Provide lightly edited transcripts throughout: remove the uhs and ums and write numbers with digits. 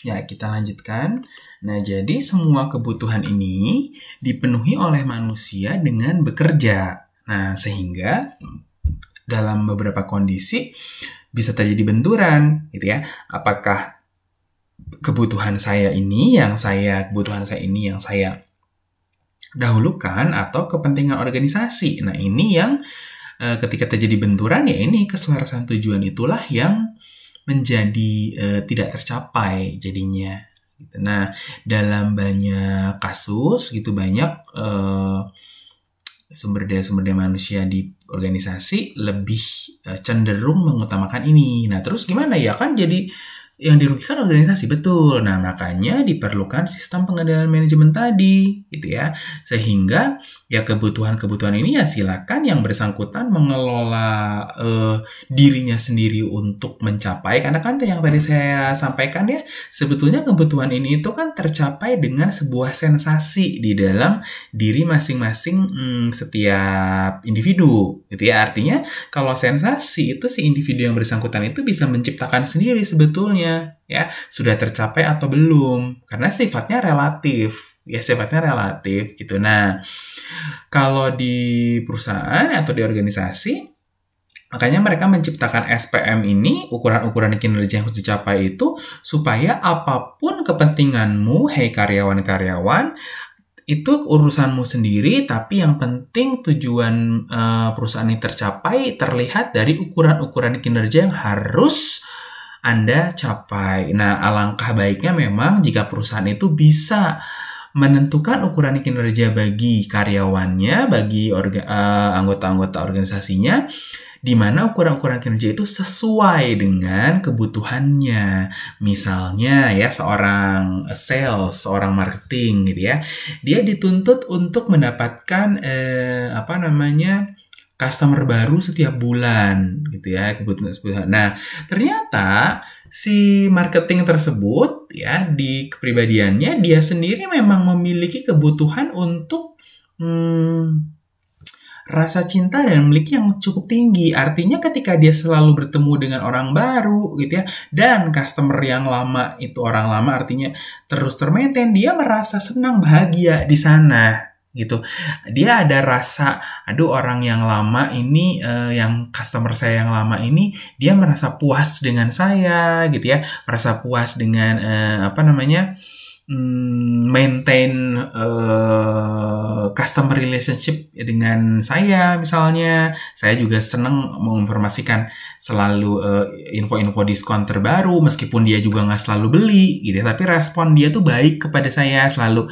Ya, kita lanjutkan. Nah, jadi semua kebutuhan ini dipenuhi oleh manusia dengan bekerja. Nah, sehingga dalam beberapa kondisi bisa terjadi benturan, gitu ya. Apakah kebutuhan saya ini yang saya dahulukan atau kepentingan organisasi. Nah, ini yang ketika terjadi benturan, ya ini keselarasan tujuan itulah yang menjadi tidak tercapai jadinya. Nah, dalam banyak kasus gitu, banyak sumber daya manusia di organisasi lebih cenderung mengutamakan ini. Nah, terus gimana ya? Kan jadi yang dirugikan organisasi, betul. Nah, makanya diperlukan sistem pengendalian manajemen tadi, gitu ya. Sehingga ya kebutuhan-kebutuhan ini ya silakan yang bersangkutan mengelola dirinya sendiri untuk mencapai. Karena kan yang tadi saya sampaikan ya, sebetulnya kebutuhan ini itu kan tercapai dengan sebuah sensasi di dalam diri masing-masing setiap individu, gitu ya. Artinya kalau sensasi itu si individu yang bersangkutan itu bisa menciptakan sendiri sebetulnya, ya sudah tercapai atau belum, karena sifatnya relatif gitu. Nah, kalau di perusahaan atau di organisasi, makanya mereka menciptakan SPM ini, ukuran-ukuran kinerja yang harus dicapai itu, supaya apapun kepentinganmu, hei karyawan-karyawan, itu urusanmu sendiri, tapi yang penting tujuan perusahaan ini tercapai terlihat dari ukuran-ukuran kinerja yang harus Anda capai. Nah, alangkah baiknya memang jika perusahaan itu bisa menentukan ukuran kinerja bagi karyawannya, bagi anggota-anggota organisasinya, di mana ukuran-ukuran kinerja itu sesuai dengan kebutuhannya. Misalnya ya, seorang sales, seorang marketing gitu ya, dia dituntut untuk mendapatkan customer baru setiap bulan gitu ya, kebutuhan. Nah, ternyata si marketing tersebut ya, di kepribadiannya dia sendiri memang memiliki kebutuhan untuk rasa cinta dan memiliki yang cukup tinggi. Artinya ketika dia selalu bertemu dengan orang baru gitu ya, dan customer yang lama itu orang lama, artinya terus termaintain, dia merasa senang, bahagia di sana gitu. Dia ada rasa, aduh, orang yang lama ini, yang customer saya yang lama ini, dia merasa puas dengan saya gitu ya, merasa puas dengan maintain customer relationship dengan saya misalnya. Saya juga senang menginformasikan selalu info-info diskon terbaru, meskipun dia juga nggak selalu beli gitu, tapi respon dia tuh baik kepada saya, selalu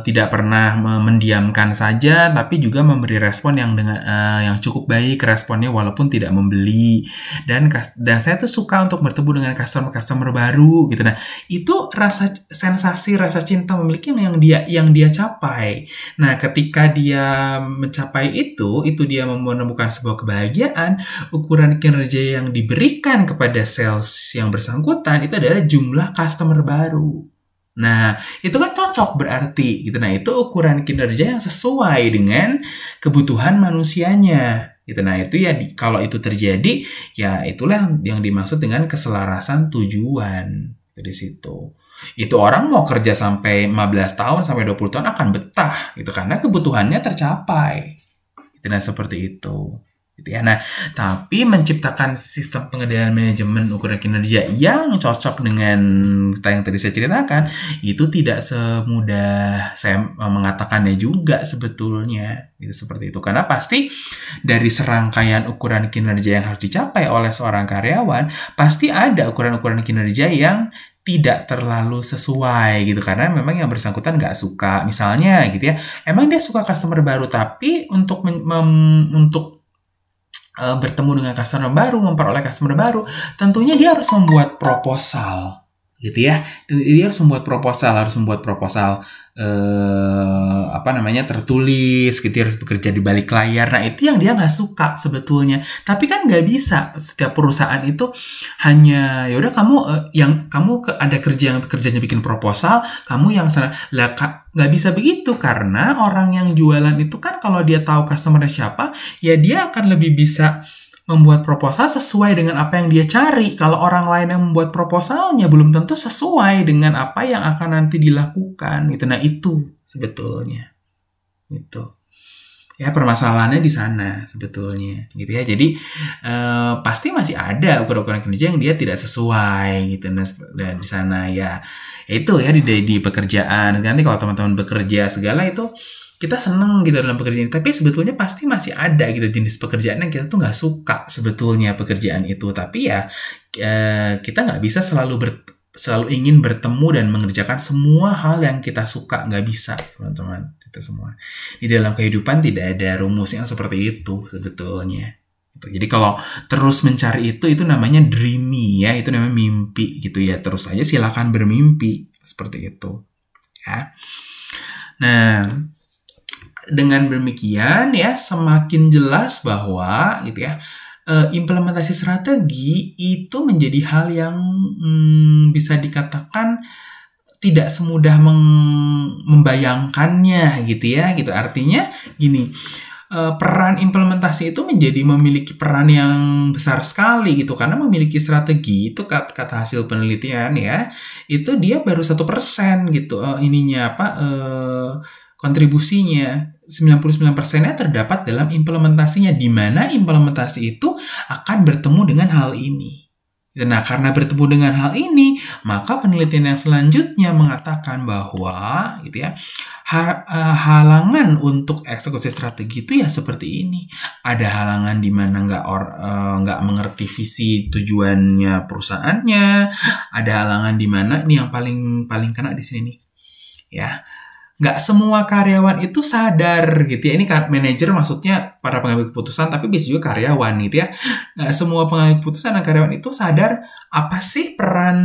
tidak pernah mendiamkan saja, tapi juga memberi respon yang yang cukup baik responnya walaupun tidak membeli. Dan saya tuh suka untuk bertemu dengan customer baru gitu. Nah, itu sensasi rasa cinta memiliki yang dia capai. Nah, ketika dia mencapai itu dia menemukan sebuah kebahagiaan. Ukuran kinerja yang diberikan kepada sales yang bersangkutan itu adalah jumlah customer baru. Nah, itu kan cocok berarti gitu. Nah, itu ukuran kinerja yang sesuai dengan kebutuhan manusianya gitu. Nah, itu ya kalau itu terjadi, ya itulah yang dimaksud dengan keselarasan tujuan dari situ. Itu orang mau kerja sampai 15 tahun sampai 20 tahun akan betah gitu, karena kebutuhannya tercapai. Nah, seperti itu. Gitu ya. Nah, tapi menciptakan sistem pengendalian manajemen ukuran kinerja yang cocok dengan yang tadi saya ceritakan, itu tidak semudah saya mengatakannya juga sebetulnya. Gitu, seperti itu. Karena pasti dari serangkaian ukuran kinerja yang harus dicapai oleh seorang karyawan, pasti ada ukuran-ukuran kinerja yang tidak terlalu sesuai gitu, karena memang yang bersangkutan nggak suka. Misalnya gitu ya, emang dia suka customer baru, tapi untuk bertemu dengan customer baru, memperoleh customer baru, tentunya dia harus membuat proposal gitu ya. Dia harus membuat proposal tertulis gitu, harus bekerja di balik layar. Nah, itu yang dia nggak suka sebetulnya. Tapi kan nggak bisa setiap perusahaan itu hanya ya udah kamu ada kerjanya bikin proposal, kamu yang sana lah. Nggak bisa begitu, karena orang yang jualan itu kan kalau dia tahu customer-nya siapa, ya dia akan lebih bisa membuat proposal sesuai dengan apa yang dia cari. Kalau orang lain yang membuat proposalnya belum tentu sesuai dengan apa yang akan nanti dilakukan gitu. Nah, itu sebetulnya. Itu. Ya, permasalahannya di sana sebetulnya gitu ya. Jadi pasti masih ada ukuran-ukuran kinerja yang dia tidak sesuai gitu. Nah, dan di sana ya itu ya di pekerjaan. Nanti kalau teman-teman bekerja segala itu kita seneng gitu dalam pekerjaan, tapi sebetulnya pasti masih ada gitu jenis pekerjaan yang kita tuh nggak suka sebetulnya pekerjaan itu. Tapi ya kita nggak bisa selalu ingin bertemu dan mengerjakan semua hal yang kita suka, nggak bisa teman-teman. Itu semua di dalam kehidupan tidak ada rumus yang seperti itu sebetulnya. Jadi kalau terus mencari itu namanya dreamy ya, itu namanya mimpi gitu ya. Terus aja silakan bermimpi seperti itu ya. Nah, dengan demikian ya semakin jelas bahwa gitu ya implementasi strategi itu menjadi hal yang bisa dikatakan tidak semudah membayangkannya gitu ya gitu. Artinya gini, peran implementasi itu memiliki peran yang besar sekali gitu, karena memiliki strategi itu kata hasil penelitian ya, itu dia baru 1% gitu kontribusinya. 99%-nya terdapat dalam implementasinya, di mana implementasi itu akan bertemu dengan hal ini. Nah, karena bertemu dengan hal ini, maka penelitian yang selanjutnya mengatakan bahwa gitu ya, halangan untuk eksekusi strategi itu ya seperti ini. Ada halangan di mana nggak mengerti visi tujuannya perusahaannya. Ada halangan di mana ini yang paling kena di sini nih. Ya. Nggak semua karyawan itu sadar gitu ya. Ini manajer maksudnya para pengambil keputusan, tapi bisa juga karyawan gitu ya. Nggak semua pengambil keputusan dan karyawan itu sadar apa sih peran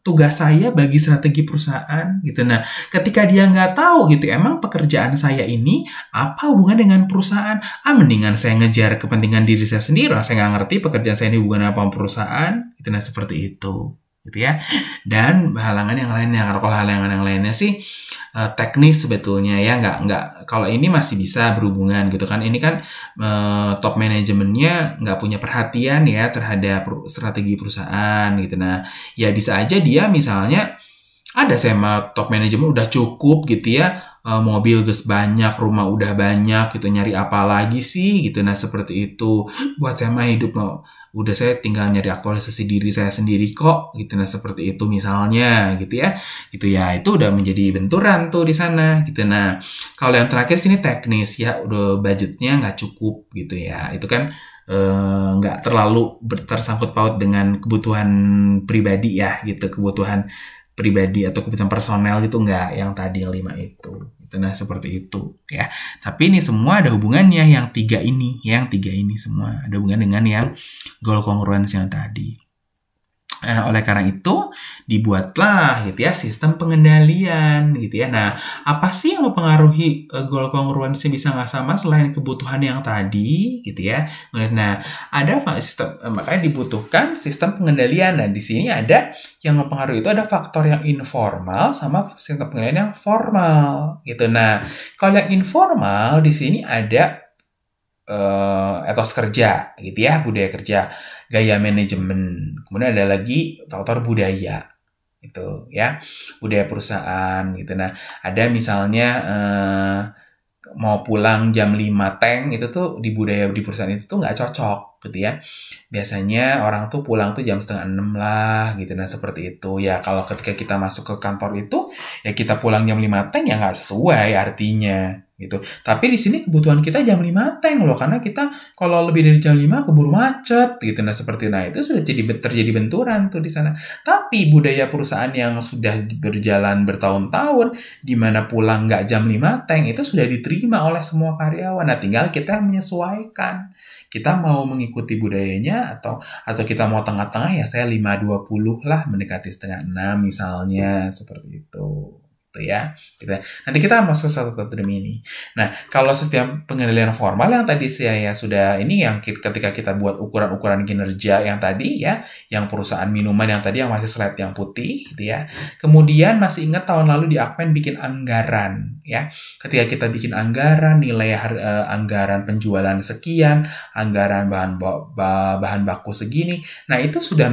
tugas saya bagi strategi perusahaan gitu. Nah, ketika dia nggak tahu gitu, emang pekerjaan saya ini apa hubungan dengan perusahaan? Mendingan saya ngejar kepentingan diri saya sendiri. Saya nggak ngerti pekerjaan saya ini hubungan apa sama perusahaan. Gitu, nah seperti itu. Gitu ya. Dan halangan yang lainnya, kalau halangan yang lainnya sih teknis sebetulnya ya, nggak kalau ini masih bisa berhubungan gitu kan. Ini kan top manajemennya nggak punya perhatian ya terhadap strategi perusahaan gitu. Nah, ya bisa aja dia misalnya ada sama top manajemen udah cukup gitu ya, mobil ges banyak, rumah udah banyak gitu, nyari apa lagi sih gitu. Nah, seperti itu. Buat saya mah hidup udah saya tinggal nyari aktualisasi diri saya sendiri kok gitu. Nah, seperti itu misalnya gitu ya. Gitu ya, itu udah menjadi benturan tuh di sana gitu. Nah, kalau yang terakhir sini teknis ya, udah budgetnya nggak cukup gitu ya. Itu kan nggak terlalu tersangkut paut dengan kebutuhan pribadi ya gitu, kebutuhan pribadi atau kebutuhan personel gitu, nggak yang tadi yang 5 itu. Nah, seperti itu ya. Tapi ini semua ada hubungannya, yang tiga ini semua ada hubungan dengan yang goal congruence yang tadi. Oleh karena itu dibuatlah gitu ya sistem pengendalian gitu ya. Nah, apa sih yang mempengaruhi goal congruency bisa nggak sama selain kebutuhan yang tadi gitu ya. Nah, ada sistem, makanya dibutuhkan sistem pengendalian. Nah, di sini ada yang mempengaruhi itu, ada faktor yang informal sama sistem pengendalian yang formal gitu. Nah, kalau yang informal di sini ada etos kerja gitu ya, budaya kerja, gaya manajemen, kemudian ada lagi faktor budaya itu ya, budaya perusahaan gitu. Nah, ada misalnya mau pulang jam 5 teng itu tuh di budaya di perusahaan itu tuh nggak cocok gitu ya. Biasanya orang tuh pulang tuh jam 5:30 lah gitu. Nah, seperti itu ya. Kalau ketika kita masuk ke kantor itu ya kita pulang jam 5 teng ya nggak sesuai artinya gitu. Tapi di sini kebutuhan kita jam 5 teng loh, karena kita kalau lebih dari jam 5 keburu macet gitu. Nah, seperti itu sudah terjadi benturan tuh di sana. Tapi budaya perusahaan yang sudah berjalan bertahun-tahun di mana pulang nggak jam 5 teng itu sudah diterima oleh semua karyawan. Nah, tinggal kita yang menyesuaikan. Kita mau mengikuti budayanya atau kita mau tengah-tengah ya, saya 5:20 lah mendekati 5:30 misalnya, seperti itu. gitu ya. Nanti kita masuk satu demi ini. Nah, kalau sistem pengendalian formal yang tadi saya sudah ini yang ketika kita buat ukuran-ukuran kinerja yang tadi ya, yang perusahaan minuman yang tadi yang masih slide yang putih gitu ya. Kemudian masih ingat tahun lalu di Akmen bikin anggaran ya. Ketika kita bikin anggaran, nilai anggaran penjualan sekian, anggaran bahan baku segini. Nah, itu sudah